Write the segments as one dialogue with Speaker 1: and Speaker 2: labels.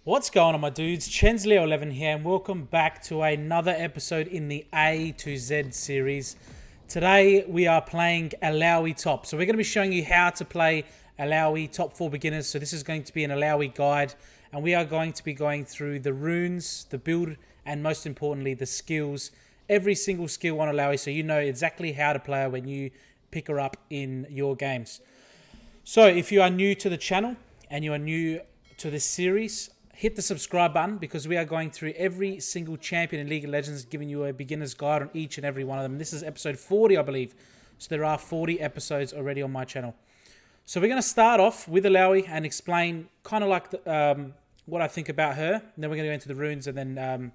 Speaker 1: What's going on, my dudes? Chensleo11 here, and welcome back to another episode in the A to Z series. Today we are playing Illaoi top. So we're going to be showing you how to play Illaoi top for beginners. So this is going to be an Illaoi guide, and we are going to be going through the runes, the build, and most importantly the skills. Every single skill on Illaoi, so you know exactly how to play her when you pick her up in your games. So if you are new to the channel and you are new to this series, hit the subscribe button because we are going through every single champion in League of Legends, giving you a beginner's guide on each and every one of them. This is episode 40, I believe. So there are 40 episodes already on my channel. So we're going to start off with Illaoi and explain kind of like what I think about her. And then we're going to go into the runes and then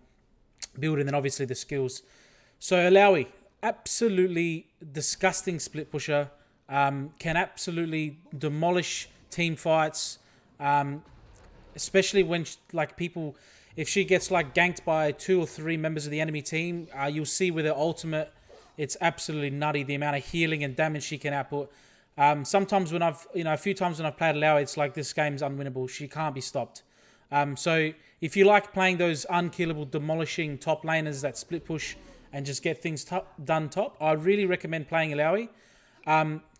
Speaker 1: build, and then obviously the skills. So Illaoi, absolutely disgusting split pusher. Can absolutely demolish team fights. Especially when if she gets ganked by 2 or 3 members of the enemy team, you'll see with her ultimate, it's absolutely nutty the amount of healing and damage she can output. Sometimes when a few times when I've played Illaoi, it's like this game's unwinnable. She can't be stopped. So if you like playing those unkillable, demolishing top laners that split push and just get things done top, I really recommend playing Illaoi.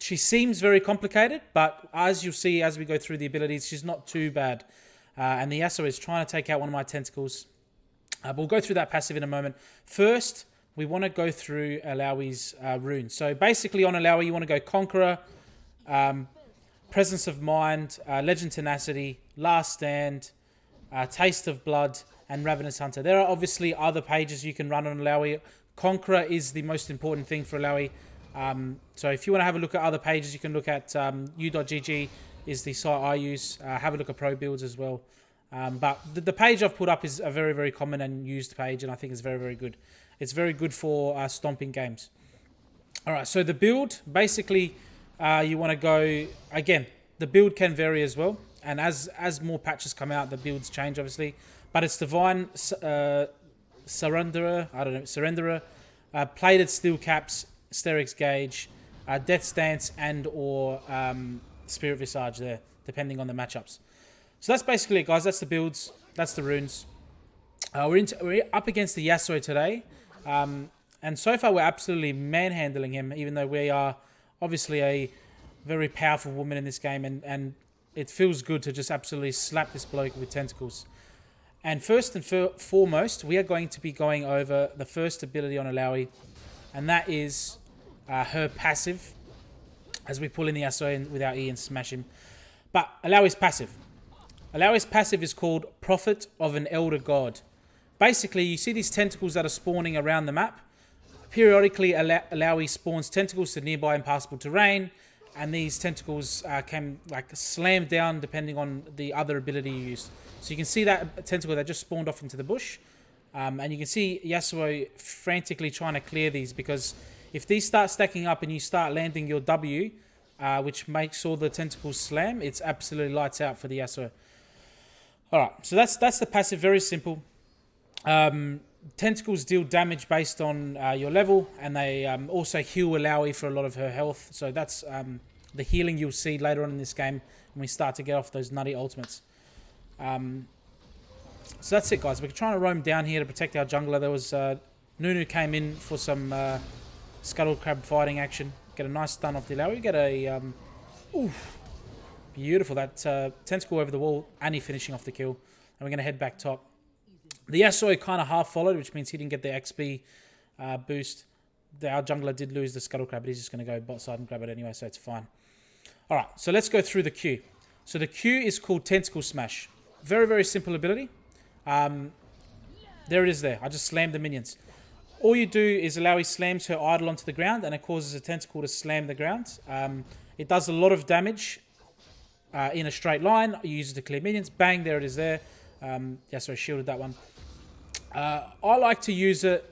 Speaker 1: She seems very complicated, but as you'll see as we go through the abilities, she's not too bad. And the Yasuo is trying to take out one of my tentacles. We'll go through that passive in a moment. First, we want to go through Illaoi's runes. So basically on Illaoi, you want to go Conqueror, Presence of Mind, Legend Tenacity, Last Stand, Taste of Blood, and Ravenous Hunter. There are obviously other pages you can run on Illaoi. Conqueror is the most important thing for Illaoi. So if you want to have a look at other pages, you can look at u.gg is the site I use. Have a look at pro builds as well. But the page I've put up is a very, very common and used page, and I think it's very, very good. It's very good for stomping games. All right, so the build, basically, you want to go, again, the build can vary as well. And as more patches come out, the builds change, obviously. But it's Divine Surrenderer, Plated Steel Caps, Sterix Gauge, Death Stance, and or Spirit Visage there, depending on the matchups. So that's basically it, guys. That's the builds. That's the runes. We're up against the Yasuo today. And so far, we're absolutely manhandling him, even though we are obviously a very powerful woman in this game. And it feels good to just absolutely slap this bloke with tentacles. And first and foremost, we are going to be going over the first ability on Illaoi, and that is her passive, as we pull in the Yasuo in with our E and smash him. But Illaoi's passive. Illaoi's passive is called Prophet of an Elder God. Basically, you see these tentacles that are spawning around the map. Periodically, Illaoi spawns tentacles to nearby impassable terrain, and these tentacles can slam down depending on the other ability you use. So you can see that tentacle that just spawned off into the bush. And you can see Yasuo frantically trying to clear these, because if these start stacking up and you start landing your W, which makes all the tentacles slam, it's absolutely lights out for the Yasuo. Alright, so that's the passive, very simple. Tentacles deal damage based on your level, and they also heal Illaoi for a lot of her health. So that's the healing you'll see later on in this game when we start to get off those nutty ultimates. So that's it, guys. We're trying to roam down here to protect our jungler. There was Nunu came in for some scuttle crab fighting action. Get a nice stun off the Illaoi. We get a beautiful, that tentacle over the wall. Annie finishing off the kill, and we're going to head back top. The Yasuo kind of half followed, which means he didn't get the XP boost. Our jungler did lose the scuttle crab, but he's just going to go bot side and grab it anyway, so it's fine. All right, so let's go through the Q. So the Q is called Tentacle Smash. Very, very simple ability. There it is there. I just slammed the minions. All you do is Illaoi slams her idol onto the ground, and it causes a tentacle to slam the ground. It does a lot of damage in a straight line. You use it to clear minions. Bang, there it is there. Yasuo shielded that one. I like to use it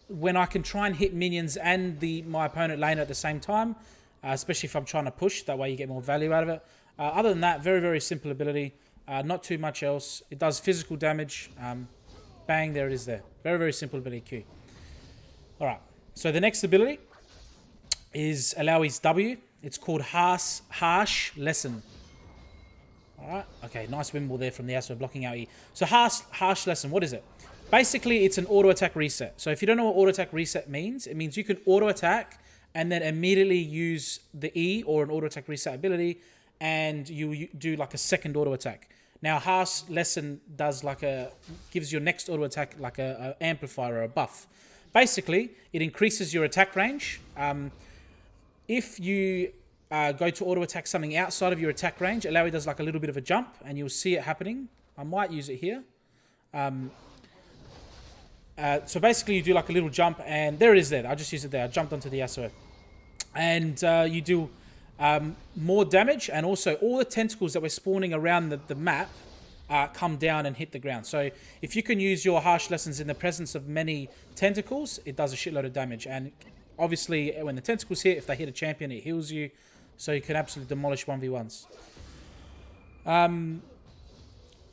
Speaker 1: when I can try and hit minions and my opponent lane at the same time, especially if I'm trying to push. That way you get more value out of it. Other than that, very, very simple ability. Not too much else. It does physical damage. Bang, there it is there. Very, very simple ability Q. Alright, so the next ability is Illaoi's W. It's called Harsh Lesson. All right. Okay, nice wind wall there from the Yasuo blocking out E. So harsh lesson, what is it? Basically, it's an auto attack reset. So if you don't know what auto attack reset means, it means you can auto attack and then immediately use the E or an auto attack reset ability, and you do like a second auto attack. Now, harsh lesson does gives your next auto attack like a amplifier or a buff. Basically, it increases your attack range. If you go to auto attack something outside of your attack range, Illaoi does like a little bit of a jump, and you'll see it happening. I might use it here. So basically, you do like a little jump, and there it is there. I just used it there. I jumped onto the Yasuo. And you do more damage, and also all the tentacles that were spawning around the map come down and hit the ground. So if you can use your harsh lessons in the presence of many tentacles, it does a shitload of damage. And obviously, when the tentacles hit, if they hit a champion, it heals you. So you can absolutely demolish 1v1s.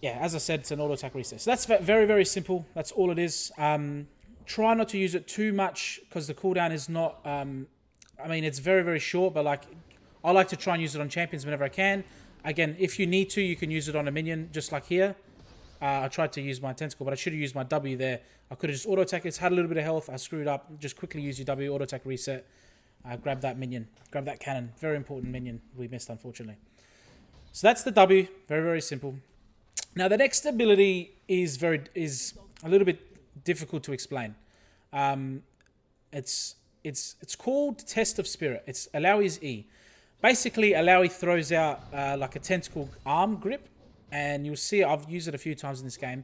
Speaker 1: Yeah, as I said, it's an auto attack reset. So that's very, very simple. That's all it is. Try not to use it too much because the cooldown is not... I mean, it's very, very short, but I like to try and use it on champions whenever I can. Again, if you need to, you can use it on a minion, just like here. I tried to use my tentacle, but I should have used my W there. I could have just auto attack. It's had a little bit of health. I screwed up. Just quickly use your W, auto attack reset. Grab that minion. Grab that cannon. Very important minion we missed, unfortunately. So that's the W. Very, very simple. Now, the next ability is a little bit difficult to explain. It's called Test of Spirit. It's Illaoi's E. Basically, Illaoi throws out like a tentacle arm grip, and you'll see I've used it a few times in this game.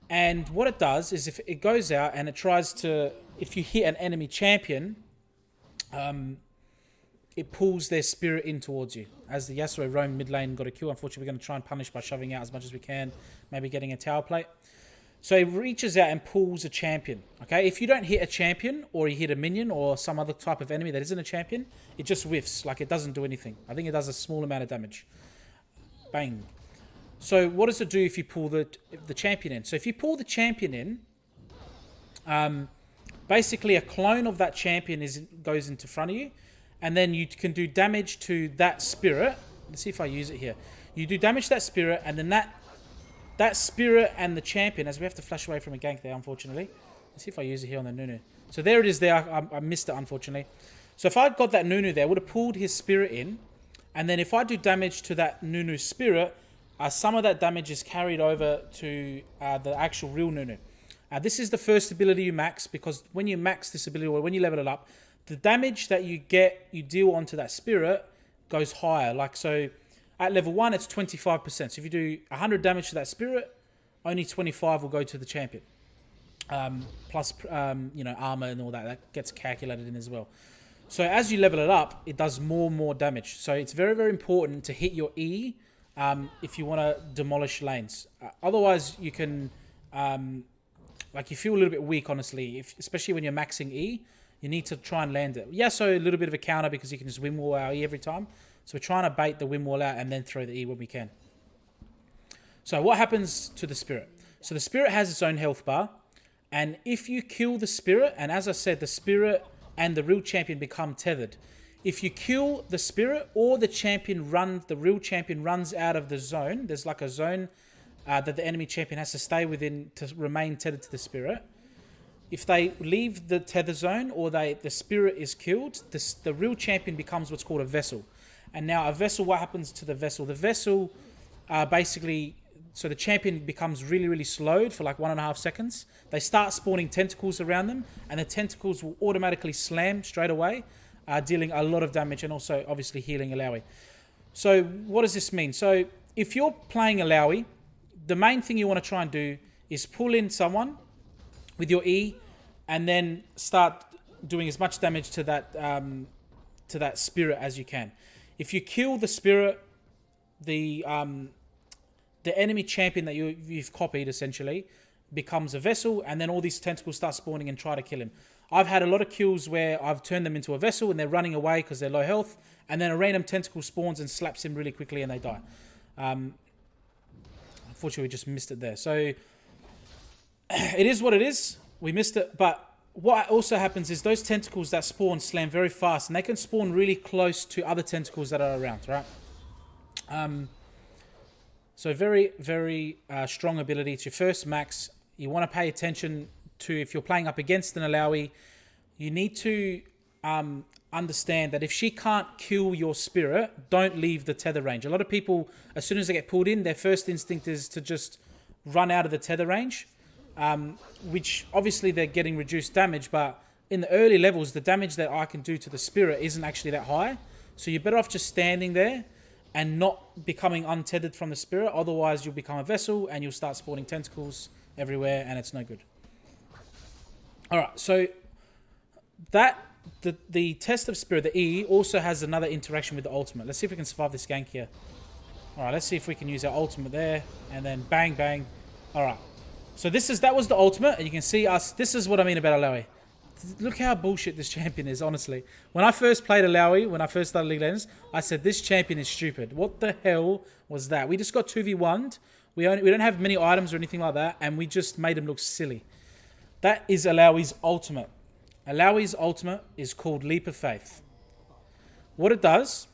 Speaker 1: And what it does is if it goes out and it tries to, if you hit an enemy champion, it pulls their spirit in towards you. As the Yasuo roam mid lane, got a kill. Unfortunately, we're going to try and punish by shoving out as much as we can, maybe getting a tower plate. So it reaches out and pulls a champion. Okay, if you don't hit a champion, or you hit a minion or some other type of enemy that isn't a champion, it just whiffs. Like, it doesn't do anything. I think it does a small amount of damage. Bang. So what does it do if you pull the champion in? So if you pull the champion in, basically a clone of that champion goes into front of you, and then you can do damage to that spirit. Let's see if I use it here. You do damage to that spirit, and then that spirit and the champion, as we have to flash away from a gank there, unfortunately. Let's see if I use it here on the Nunu. So there it is there. I missed it, unfortunately. So if I got that Nunu there, I would have pulled his spirit in, and then if I do damage to that Nunu spirit, some of that damage is carried over to the actual real Nunu. This is the first ability you max, because when you max this ability, or when you level it up, the damage that you deal onto that spirit goes higher. Like, so at level 1, it's 25%. So if you do 100 damage to that spirit, only 25 will go to the champion. Plus, armor and all that. That gets calculated in as well. So as you level it up, it does more and more damage. So it's very, very important to hit your E if you want to demolish lanes. Otherwise, you can... you feel a little bit weak, honestly, especially when you're maxing E. You need to try and land it. Yeah, so a little bit of a counter because you can just win wall our E every time. So we're trying to bait the win wall out and then throw the E when we can. So what happens to the spirit? So the spirit has its own health bar. And if you kill the spirit, and as I said, the spirit and the real champion become tethered. If you kill the spirit or the real champion runs out of the zone, there's like a zone that the enemy champion has to stay within to remain tethered to the spirit. If they leave the tether zone or the spirit is killed, the real champion becomes what's called a vessel. And now a vessel, what happens to the vessel? The vessel basically, so the champion becomes really, really slowed for like 1.5 seconds. They start spawning tentacles around them, and the tentacles will automatically slam straight away, dealing a lot of damage and also obviously healing Illaoi. So what does this mean? So if you're playing Illaoi, the main thing you want to try and do is pull in someone with your E, and then start doing as much damage to that spirit as you can. If you kill the spirit, the enemy champion that you've copied essentially becomes a vessel, and then all these tentacles start spawning and try to kill him. I've had a lot of kills where I've turned them into a vessel and they're running away because they're low health, and then a random tentacle spawns and slaps him really quickly and they die. Unfortunately, we just missed it there. So it is what it is. We missed it. But what also happens is those tentacles that spawn slam very fast, and they can spawn really close to other tentacles that are around, right? So very, very strong ability. It's your first max. You want to pay attention to, if you're playing up against an Illaoi, you need to understand that if she can't kill your spirit, don't leave the tether range. A lot of people, as soon as they get pulled in, their first instinct is to just run out of the tether range, which obviously they're getting reduced damage, but in the early levels, the damage that I can do to the spirit isn't actually that high. So you're better off just standing there and not becoming untethered from the spirit. Otherwise, you'll become a vessel and you'll start spawning tentacles everywhere, and it's no good. All right, so that the test of spirit, the E, also has another interaction with the ultimate. Let's see if we can survive this gank here. All right, let's see if we can use our ultimate there, and then bang, bang. All right, so that was the ultimate, and you can see us. This is what I mean about Illaoi. Look how bullshit this champion is, honestly. When I first played Illaoi, when I first started League of Legends, I said, this champion is stupid. What the hell was that? We just got 2v1'd. We don't have many items or anything like that, and we just made him look silly. That is Illaoi's ultimate. Illaoi's ultimate is called Leap of Faith. What it does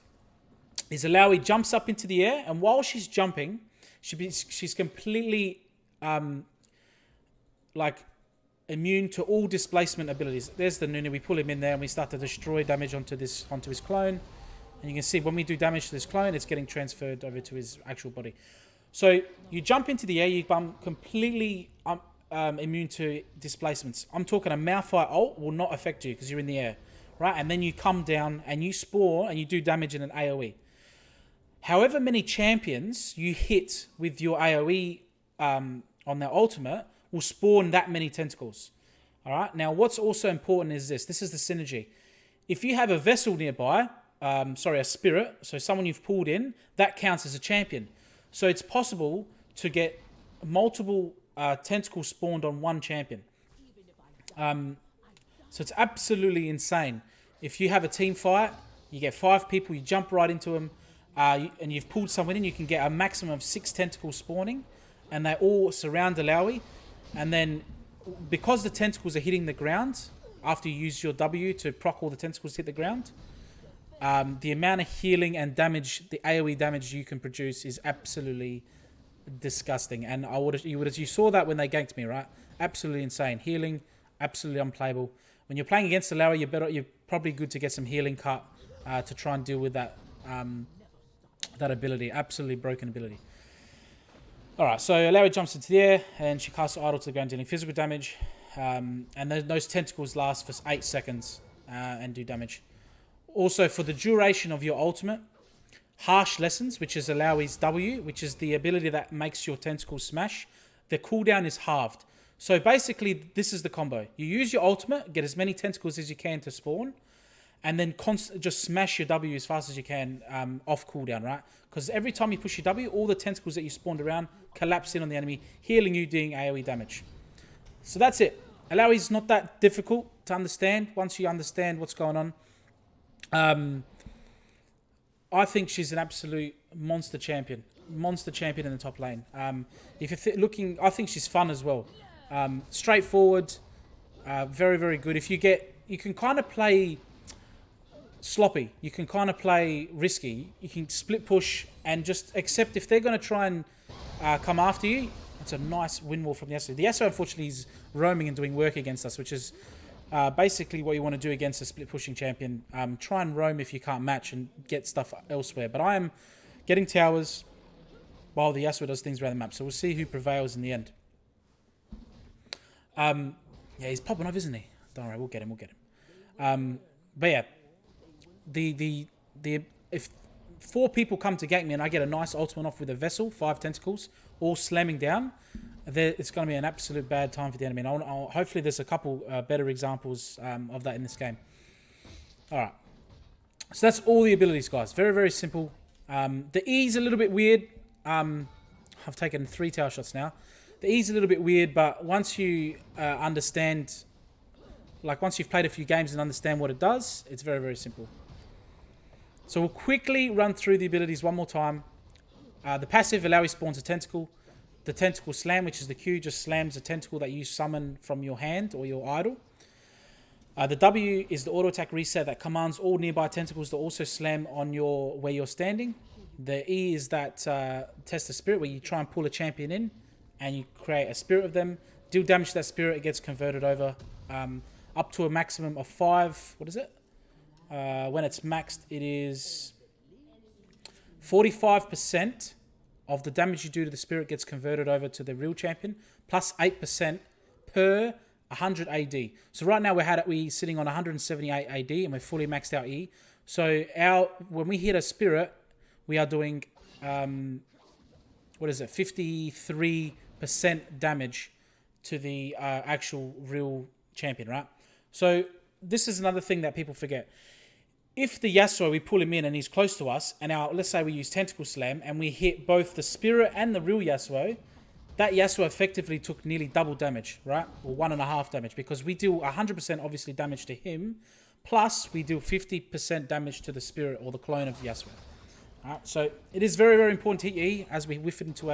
Speaker 1: is Illaoi jumps up into the air, and while she's jumping, she's completely immune to all displacement abilities. There's the Nunu. We pull him in there and we start to destroy damage onto his clone. And you can see when we do damage to this clone, it's getting transferred over to his actual body. So you jump into the air, you become completely immune to displacements. I'm talking a Malphite ult will not affect you because you're in the air, right? And then you come down and you spawn and you do damage in an AoE. However many champions you hit with your AoE on their ultimate will spawn that many tentacles. All right. Now, what's also important is this. This is the synergy. If you have a vessel nearby, a spirit, so someone you've pulled in, that counts as a champion. So it's possible to get multiple tentacles spawned on one champion. So it's absolutely insane. If you have a team fight, you get 5 people, you jump right into them, and you've pulled someone in, you can get a maximum of 6 tentacles spawning, and they all surround Illaoi. And then, because the tentacles are hitting the ground, after you use your W to proc all the tentacles to hit the ground, the amount of healing and damage, the AoE damage you can produce is absolutely disgusting. And you saw that when they ganked me, right? Absolutely insane. Healing, absolutely unplayable. When you're playing against Illaoi, you're probably good to get some healing cut to try and deal with that that ability. Absolutely broken ability. Alright, so Illaoi jumps into the air and she casts Idol to the ground, dealing physical damage. And those tentacles last for 8 seconds and do damage. Also, for the duration of your ultimate, Harsh Lessons, which is Illaoi's W, which is the ability that makes your tentacles smash, the cooldown is halved. So basically, this is the combo. You use your ultimate, get as many tentacles as you can to spawn, and then just smash your W as fast as you can off cooldown, right? Because every time you push your W, all the tentacles that you spawned around collapse in on the enemy, healing you, doing AoE damage. So that's it. Illaoi is not that difficult to understand once you understand what's going on. I think she's an absolute monster champion. Monster champion in the top lane. If you're looking, I think she's fun as well. Straightforward, very, very good. You can kind of play sloppy. You can kind of play risky. You can split push and just accept if they're going to try and come after you. It's a nice win wall from the Yasuo. The Yasuo, unfortunately, is roaming and doing work against us, which is basically what you want to do against a split pushing champion. Try and roam if you can't match and get stuff elsewhere. But I am getting towers while the Yasuo does things around the map. So we'll see who prevails in the end. Yeah, he's popping off, isn't he? Don't worry, we'll get him. But yeah, if 4 people come to gank me and I get a nice ultimate off with a vessel, 5 tentacles, all slamming down, it's going to be an absolute bad time for the enemy. And hopefully there's a couple better examples of that in this game. All right. So that's all the abilities, guys. Very, very simple. The E is a little bit weird. I've taken 3 tower shots now. The E is a little bit weird, but once you understand, once you've played a few games and understand what it does, it's very, very simple. So we'll quickly run through the abilities one more time. The passive, Illaoi spawns a tentacle. The tentacle slam, which is the Q, just slams a tentacle that you summon from your hand or your idol. The W is the auto attack reset that commands all nearby tentacles to also slam on where you're standing. The E is that test the spirit, where you try and pull a champion in and you create a spirit of them. Deal damage to that spirit, it gets converted over up to a maximum of 5. What is it? When it's maxed, it is 45% of the damage you do to the spirit gets converted over to the real champion, plus 8% per 100 AD. So right now we're sitting on 178 AD and we're fully maxed out E. So when we hit a spirit, we are doing 53% damage to the actual real champion, right? So this is another thing that people forget. If the Yasuo, we pull him in and he's close to us, and let's say we use Tentacle Slam and we hit both the spirit and the real Yasuo, that Yasuo effectively took nearly double damage, right? Or 1.5 damage, because we deal 100% obviously damage to him, plus we deal 50% damage to the spirit or the clone of Yasuo. All right, so it is very, very important to hit E as we whiff it into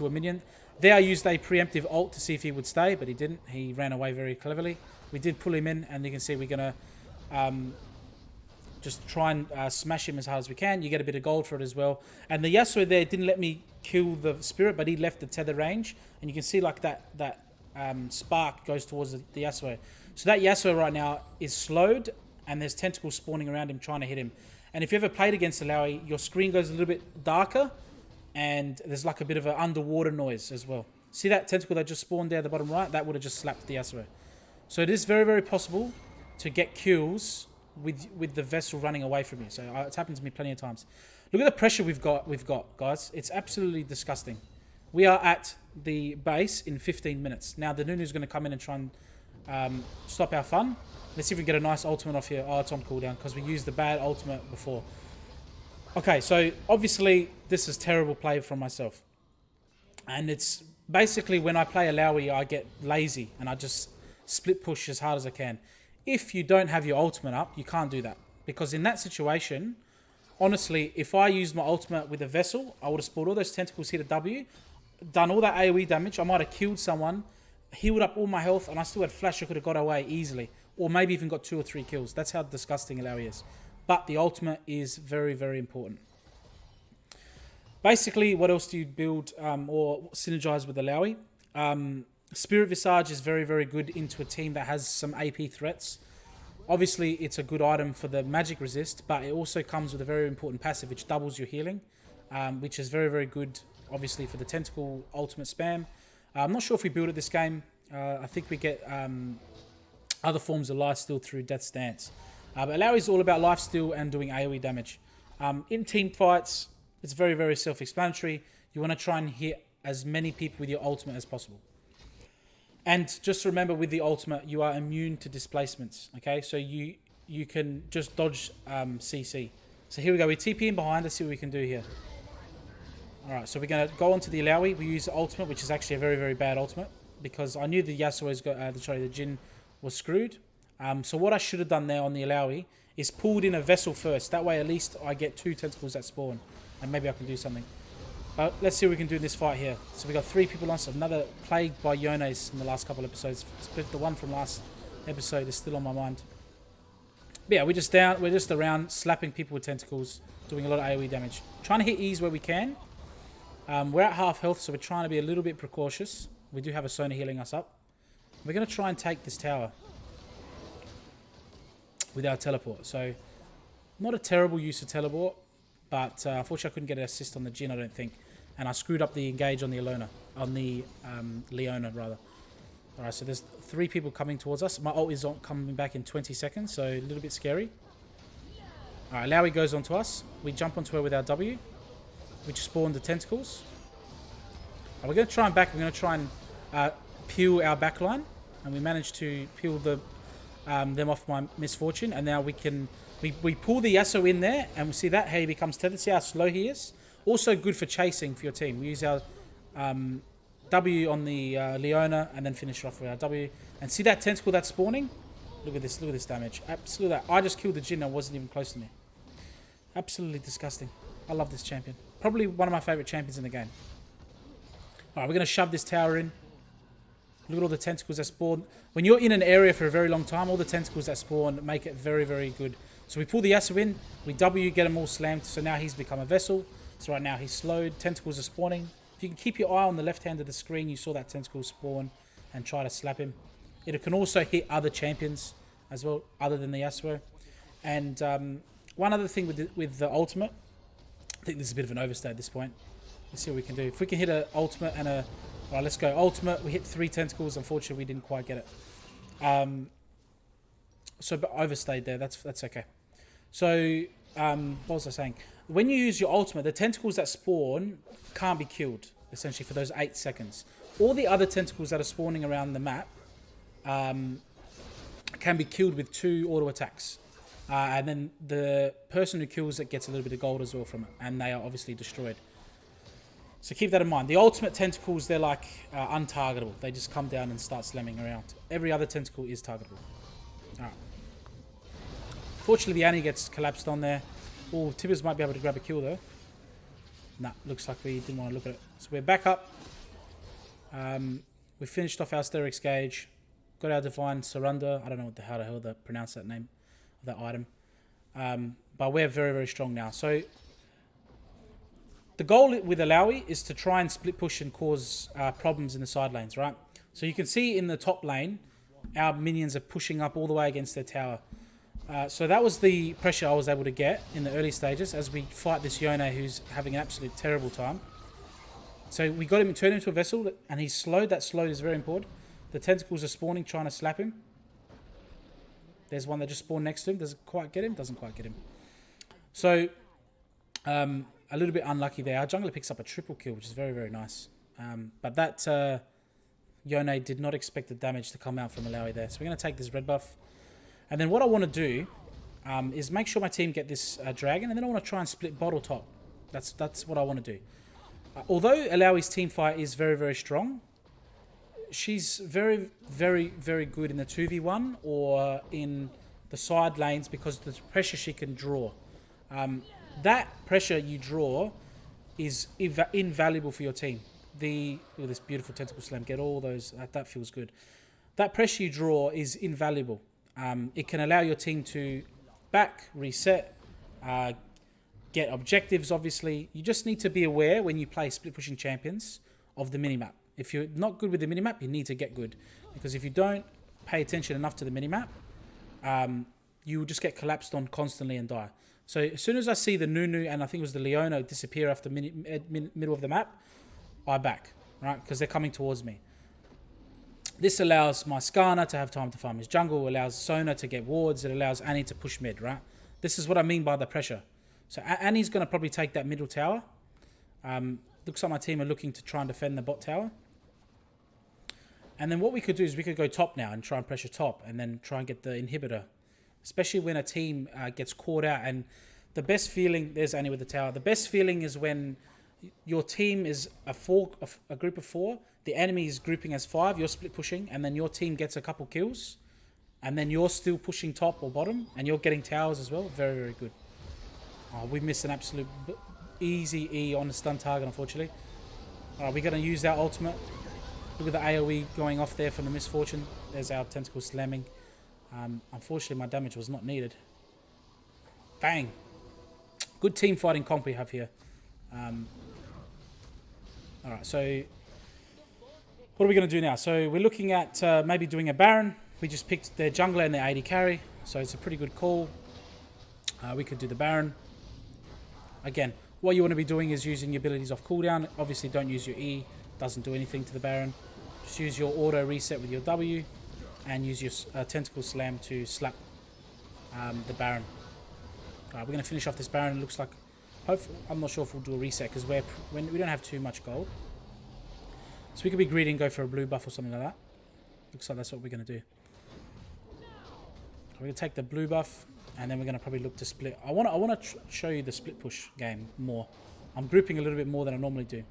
Speaker 1: a minion. There I used a preemptive ult to see if he would stay, but he didn't. He ran away very cleverly. We did pull him in, and you can see we're going to just try and smash him as hard as we can. You get a bit of gold for it as well. And the Yasuo there didn't let me kill the spirit, but he left the tether range. And you can see like that spark goes towards the Yasuo. So that Yasuo right now is slowed, and there's tentacles spawning around him trying to hit him. And if you ever played against Illaoi, your screen goes a little bit darker, and there's like a bit of an underwater noise as well. See that tentacle that just spawned there at the bottom right? That would have just slapped the Yasuo. So it is very, very possible to get kills with the vessel running away from you. So it's happened to me plenty of times. Look at the pressure we've got, guys. It's absolutely disgusting. We are at the base in 15 minutes. Now the Nunu's going to come in and try and stop our fun. Let's see if we can get a nice ultimate off here. Oh, it's on cooldown because we used the bad ultimate before. Okay, so obviously this is terrible play from myself. And it's basically when I play Illaoi, I get lazy and I just split push as hard as I can. If you don't have your ultimate up, you can't do that. Because in that situation, honestly, if I used my ultimate with a vessel, I would have spawned all those tentacles, hit a W, done all that AoE damage. I might have killed someone, healed up all my health, and I still had flash. I could have got away easily. Or maybe even got 2 or 3 kills. That's how disgusting Illaoi is. But the ultimate is very, very important. Basically, what else do you build or synergize with Illaoi? Spirit Visage is very, very good into a team that has some AP threats. Obviously, it's a good item for the magic resist, but it also comes with a very important passive which doubles your healing, which is very, very good, obviously, for the tentacle ultimate spam. I'm not sure if we build it this game. I think we get other forms of lifesteal through Death's Dance. But Illaoi is all about lifesteal and doing AoE damage. In team fights, it's very, very self-explanatory. You want to try and hit as many people with your ultimate as possible. And just remember, with the ultimate, you are immune to displacements. Okay, so you can just dodge CC. So here we go. We TP in behind. Let's see what we can do here. All right, so we're going to go on to the Illaoi. We use the ultimate, which is actually a very, very bad ultimate, because I knew the Yasuo's got, the Jhin was screwed. So what I should have done there on the Illaoi is pulled in a vessel first. That way, at least I get 2 tentacles that spawn, and maybe I can do something. Let's see what we can do in this fight here. So we got 3 people on. So another plagued by Yones in the last couple of episodes. The one from last episode is still on my mind. But yeah, we're just around slapping people with tentacles, doing a lot of AoE damage. Trying to hit E's where we can. We're at half health, so we're trying to be a little bit precautious. We do have a Sona healing us up. We're going to try and take this tower with our teleport. So not a terrible use of teleport, but unfortunately I couldn't get an assist on the Jhin, I don't think. And I screwed up the engage on the Leona rather. Alright, so there's 3 people coming towards us. My ult is coming back in 20 seconds, so a little bit scary. Alright, Illaoi goes onto us. We jump onto her with our W, which spawned the tentacles. We're going to try and back. We're going to try and peel our backline, and we managed to peel them off my misfortune. And now we can we pull the Yasuo in there, and we see that how he becomes tethered. See how slow he is. Also good for chasing for your team. We use our W on the Leona, and then finish off with our W. And see that tentacle that's spawning? Look at this. Look at this damage. Absolutely. I just killed the Jhin that wasn't even close to me. Absolutely disgusting. I love this champion. Probably one of my favorite champions in the game. Alright, we're going to shove this tower in. Look at all the tentacles that spawn. When you're in an area for a very long time, all the tentacles that spawn make it very, very good So we pull the Yasuo in, we W, get him all slammed, so now he's become a vessel. So right now he's slowed, tentacles are spawning. If you can keep your eye on the left hand of the screen, you saw that tentacle spawn and try to slap him. It can also hit other champions as well, other than the Yasuo. And one other thing with the ultimate, I think this is a bit of an overstay at this point. Let's see what we can do. If we can hit an ultimate and a... Alright, let's go. Ultimate, we hit 3 tentacles. Unfortunately, we didn't quite get it. But overstayed there. That's okay. So, what was I saying? When you use your ultimate, the tentacles that spawn can't be killed, essentially, for those 8 seconds. All the other tentacles that are spawning around the map can be killed with 2 auto attacks. And then the person who kills it gets a little bit of gold as well from it. And they are obviously destroyed. So keep that in mind. The ultimate tentacles, they're like untargetable. They just come down and start slamming around. Every other tentacle is targetable. Alright. Fortunately, the Annie gets collapsed on there. Oh, Tibbers might be able to grab a kill though. Nah, looks like we didn't want to look at it. So we're back up. We finished off our Sterix Gauge. Got our Divine Surrender. I don't know how the hell to pronounce that name of that item. But we're very, very strong now. So the goal with Illaoi is to try and split push and cause problems in the side lanes, right? So you can see in the top lane, our minions are pushing up all the way against their tower. So that was the pressure I was able to get in the early stages as we fight this Yone who's having an absolute terrible time. So we got him, turned him into a vessel, and he's slowed. That slowed is very important. The tentacles are spawning, trying to slap him. There's one that just spawned next to him. Does it quite get him? Doesn't quite get him. So, a little bit unlucky there. Our jungler picks up a triple kill, which is very, very nice. But that Yone did not expect the damage to come out from Illaoi there. So we're going to take this red buff. And then what I want to do is make sure my team get this dragon, and then I want to try and split bottle top. That's what I want to do. Although Illaoi's team fight is very, very strong, she's very, very, very good in the 2v1 or in the side lanes because of the pressure she can draw. That pressure you draw is invaluable for your team. Look at this beautiful tentacle slam. Get all those. That feels good. That pressure you draw is invaluable. It can allow your team to back, reset, get objectives, obviously. You just need to be aware when you play split pushing champions of the minimap. If you're not good with the minimap, you need to get good. Because if you don't pay attention enough to the minimap, you will just get collapsed on constantly and die. So as soon as I see the Nunu and I think it was the Leona disappear after middle of the map, I back, right? Because they're coming towards me. This allows my Skarner to have time to farm his jungle, allows Sona to get wards, it allows Annie to push mid, right? This is what I mean by the pressure. So Annie's going to probably take that middle tower. Looks like my team are looking to try and defend the bot tower. And then what we could do is we could go top now and try and pressure top and then try and get the inhibitor. Especially when a team gets caught out. And the best feeling, there's Annie with the tower. The best feeling is when your team is a group of 4, the enemy is grouping as 5, you're split pushing, and then your team gets a couple kills, and then you're still pushing top or bottom, and you're getting towers as well. Very, very good. Oh, we missed an absolute easy E on the stun target, unfortunately. Alright, we're going to use our ultimate. Look at the AoE going off there from the misfortune. There's our tentacle slamming. Unfortunately, my damage was not needed. Bang. Good team fighting comp we have here. Alright, so what are we going to do now? So we're looking at maybe doing a Baron. We just picked their jungler and their AD carry. So it's a pretty good call. We could do the Baron. Again, what you want to be doing is using your abilities off cooldown. Obviously, don't use your E. Doesn't do anything to the Baron. Just use your auto reset with your W. And use your tentacle slam to slap the Baron. We're going to finish off this Baron. It looks like... Hopefully, I'm not sure if we'll do a reset because we don't have too much gold. So we could be greedy and go for a blue buff or something like that. Looks like that's what we're going to do. We're going to take the blue buff and then we're going to probably look to split. I want to show you the split push game more. I'm grouping a little bit more than I normally do.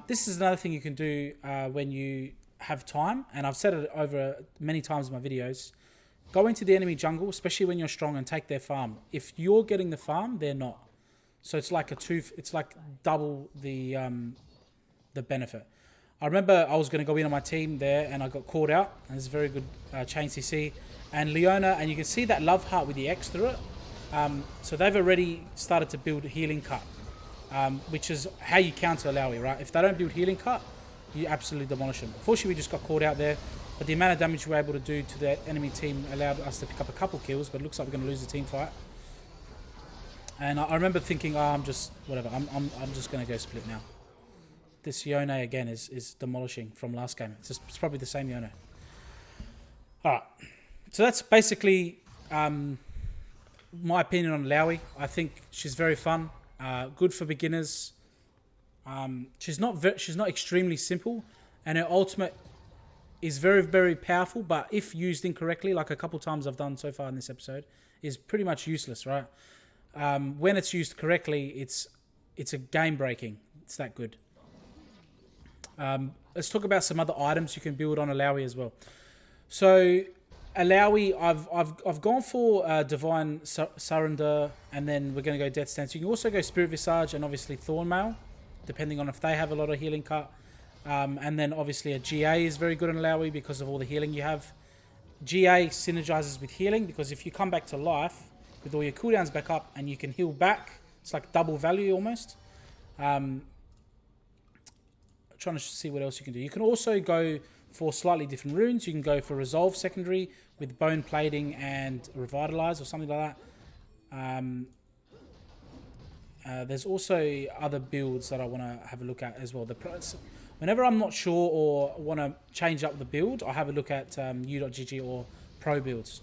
Speaker 1: This is another thing you can do when you have time, and I've said it over many times in my videos. Go into the enemy jungle, especially when you're strong, and take their farm. If you're getting the farm, they're not. So it's like it's like double the benefit. I remember I was going to go in on my team there, and I got caught out. And it's a very good chain CC. And Leona, and you can see that love heart with the X through it. So they've already started to build healing cut, which is how you counter Illaoi, right? If they don't build healing cut, you absolutely demolish them. Unfortunately, we just got caught out there, but the amount of damage we were able to do to the enemy team allowed us to pick up a couple kills, but it looks like we're going to lose the team fight. And I remember thinking, oh, I'm just going to go split now. This Yone again is demolishing from last game. It's probably the same Yone. Alright, so that's basically my opinion on Illaoi. I think she's very fun, good for beginners. She's not extremely simple, and her ultimate is very, very powerful, but if used incorrectly, like a couple times I've done so far in this episode, is pretty much useless, right? When it's used correctly, it's a game breaking. It's that good. Let's talk about some other items you can build on Illaoi as well. So Illaoi, I've gone for Divine Surrender, and then we're going to go Death Stance. You can also go Spirit Visage and obviously Thorn Mail, depending on if they have a lot of healing cut. And then obviously a GA is very good on Illaoi because of all the healing you have. GA synergizes with healing because if you come back to life with all your cooldowns back up and you can heal back, it's like double value almost. Trying to see what else you can do. You can also go for slightly different runes. You can go for Resolve secondary with Bone Plating and Revitalize or something like that. There's also other builds that I want to have a look at as well. Whenever I'm not sure or want to change up the build, I have a look at u.gg or pro builds.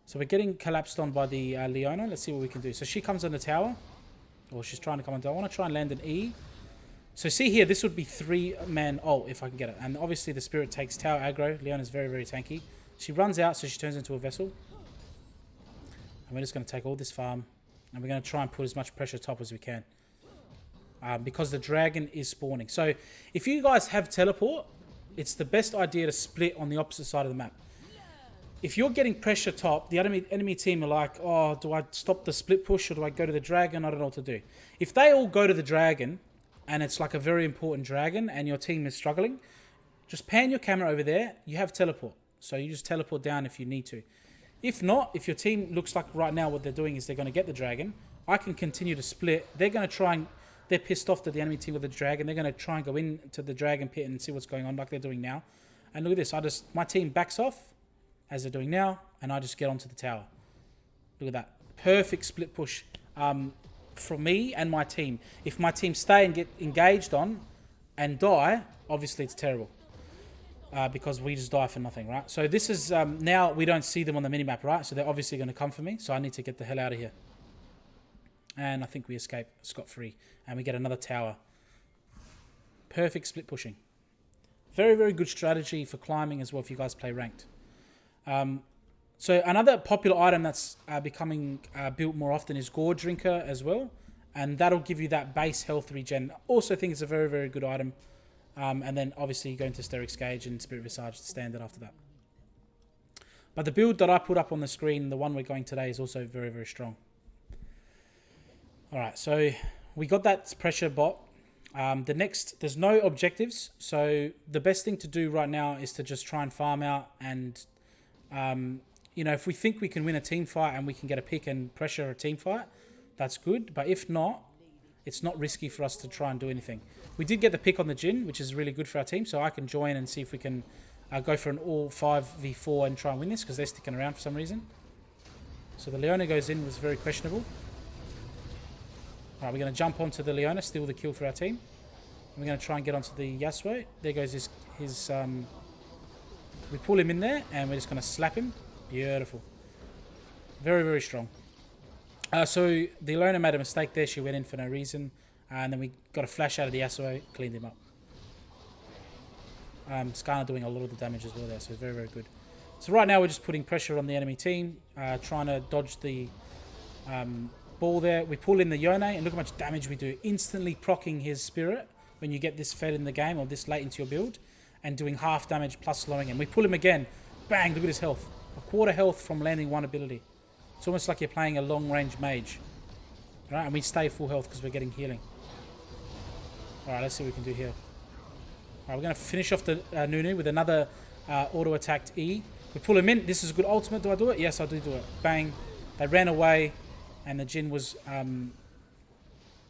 Speaker 1: So we're getting collapsed on by the Leona. Let's see what we can do. So she comes on the tower, or she's trying to come on the tower. I want to try and land an E. So see here, this would be 3-man ult if I can get it. And obviously the Spirit takes tower aggro. Leona's very, very tanky. She runs out, so she turns into a vessel. And we're just going to take all this farm. And we're going to try and put as much pressure top as we can. Because the dragon is spawning. So if you guys have teleport, it's the best idea to split on the opposite side of the map. If you're getting pressure top, the enemy team are like, oh, do I stop the split push or do I go to the dragon? I don't know what to do. If they all go to the dragon, and it's like a very important dragon, and your team is struggling, just pan your camera over there. You have teleport. So you just teleport down if you need to. If not, if your team looks like right now what they're doing is they're going to get the dragon, I can continue to split. They're going to try and... They're pissed off that the enemy team with the dragon. They're going to try and go into the dragon pit and see what's going on like they're doing now. And look at this. My team backs off, as they're doing now, and I just get onto the tower. Look at that. Perfect split push from me and my team. If my team stay and get engaged on and die, obviously it's terrible. Because we just die for nothing, right? So this is... now we don't see them on the minimap, right? So they're obviously going to come for me. So I need to get the hell out of here. And I think we escape scot-free. And we get another tower. Perfect split pushing. Very, very good strategy for climbing as well if you guys play ranked. So another popular item that's becoming built more often is Gore Drinker as well. And that'll give you that base health regen. Also think it's a very, very good item. And then obviously you go into Steric's Gauge and Spirit Visage standard after that. But the build that I put up on the screen, the one we're going today, is also very, very strong. Alright, so we got that pressure bot. There's no objectives. So the best thing to do right now is to just try and farm out and... you know, if we think we can win a team fight and we can get a pick and pressure a team fight, that's good. But if not, it's not risky for us to try and do anything. We did get the pick on the Jhin, which is really good for our team. So I can join and see if we can go for an all 5v4 and try and win this because they're sticking around for some reason. So the Leona goes in, was very questionable. Alright, we're going to jump onto the Leona, steal the kill for our team. And we're going to try and get onto the Yasuo. There goes his we pull him in there and we're just going to slap him. Beautiful. Very, very strong. So the Leona made a mistake there. She went in for no reason. And then we got a flash out of the Yasuo, cleaned him up. Skarner doing a lot of the damage as well there, so it's very, very good. So right now we're just putting pressure on the enemy team, trying to dodge the ball there. We pull in the Yone and look how much damage we do. Instantly proccing his spirit when you get this fed in the game or this late into your build. And doing half damage plus slowing him. We pull him again. Bang, look at his health. A quarter health from landing one ability. It's almost like you're playing a long-range mage. Right, and we stay full health because we're getting healing. Alright, let's see what we can do here. Alright, we're going to finish off the Nunu with another auto-attacked E. We pull him in. This is a good ultimate. Do I do it? Yes, I do it. Bang. They ran away, and the Jin was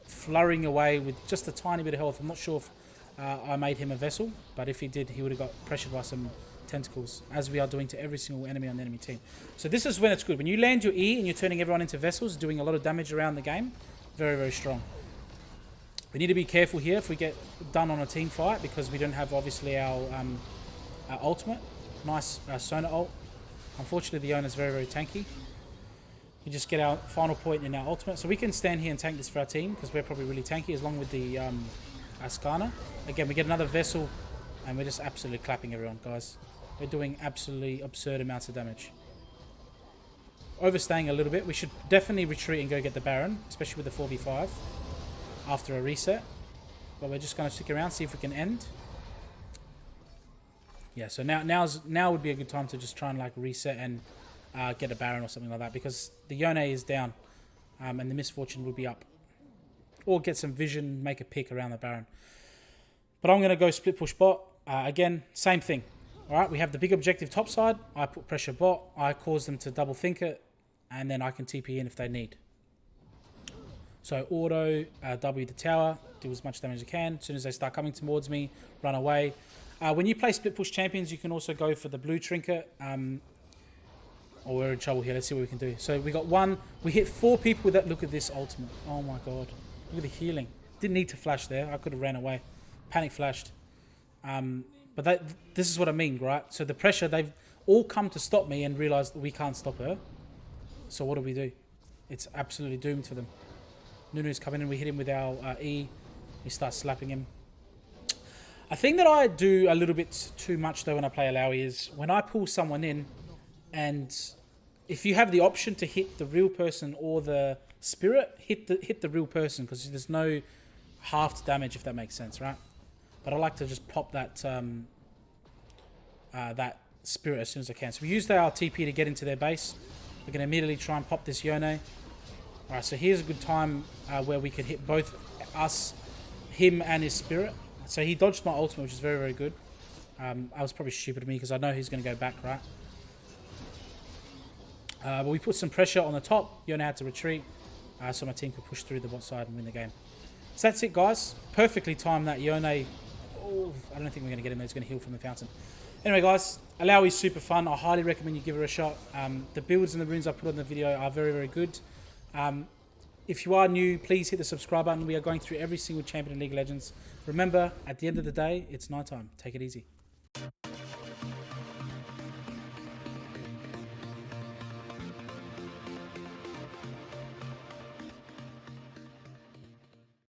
Speaker 1: flurrying away with just a tiny bit of health. I'm not sure if I made him a vessel, but if he did, he would have got pressured by some tentacles, as we are doing to every single enemy on the enemy team. So this is when it's good. When you land your E and you're turning everyone into vessels, doing a lot of damage around the game, very, very strong. We need to be careful here if we get done on a team fight, because we don't have, obviously, our ultimate. Nice Sona ult. Unfortunately, the owner's very, very tanky. We just get our final point in our ultimate. So we can stand here and tank this for our team, because we're probably really tanky, as long with the Ascana. Again, we get another vessel, and we're just absolutely clapping everyone, guys. We're doing absolutely absurd amounts of damage. Overstaying a little bit. We should definitely retreat and go get the Baron, especially with the 4v5 after a reset. But we're just going to stick around, see if we can end. Yeah, so now would be a good time to just try and like reset and get a Baron or something like that, because the Yone is down, and the Misfortune would be up. Or get some vision, make a pick around the Baron. But I'm going to go split push bot. Again, same thing. Alright, we have the big objective top side. I put pressure bot. I cause them to double think it. And then I can TP in if they need. So auto, W the tower. Do as much damage as I can. As soon as they start coming towards me, run away. When you play split push champions, you can also go for the blue trinket. Oh, we're in trouble here. Let's see what we can do. So we got one. We hit 4 people with that. Look at this ultimate. Oh my god. Look at the healing. Didn't need to flash there. I could have ran away. Panic flashed. But this is what I mean, right? So the pressure, they've all come to stop me and realised that we can't stop her. So what do? It's absolutely doomed for them. Nunu's coming in. We hit him with our E. We start slapping him. A thing that I do a little bit too much, though, when I play Illaoi is when I pull someone in, and if you have the option to hit the real person or the spirit, hit the real person, because there's no halved damage, if that makes sense, right? But I like to just pop that that spirit as soon as I can. So we use our TP to get into their base. We're going to immediately try and pop this Yone. Alright, so here's a good time where we can hit both us, him and his spirit. So he dodged my ultimate, which is very, very good. I was probably stupid of me, because I know he's going to go back, right? But we put some pressure on the top. Yone had to retreat, so my team could push through the bot side and win the game. So that's it, guys. Perfectly timed that Yone. Oh, I don't think we're going to get him there. He's going to heal from the fountain. Anyway, guys, Illaoi is super fun. I highly recommend you give it a shot. The builds and the runes I put on the video are very, very good. If you are new, please hit the subscribe button. We are going through every single champion in League of Legends. Remember, at the end of the day, it's nighttime. Take it easy.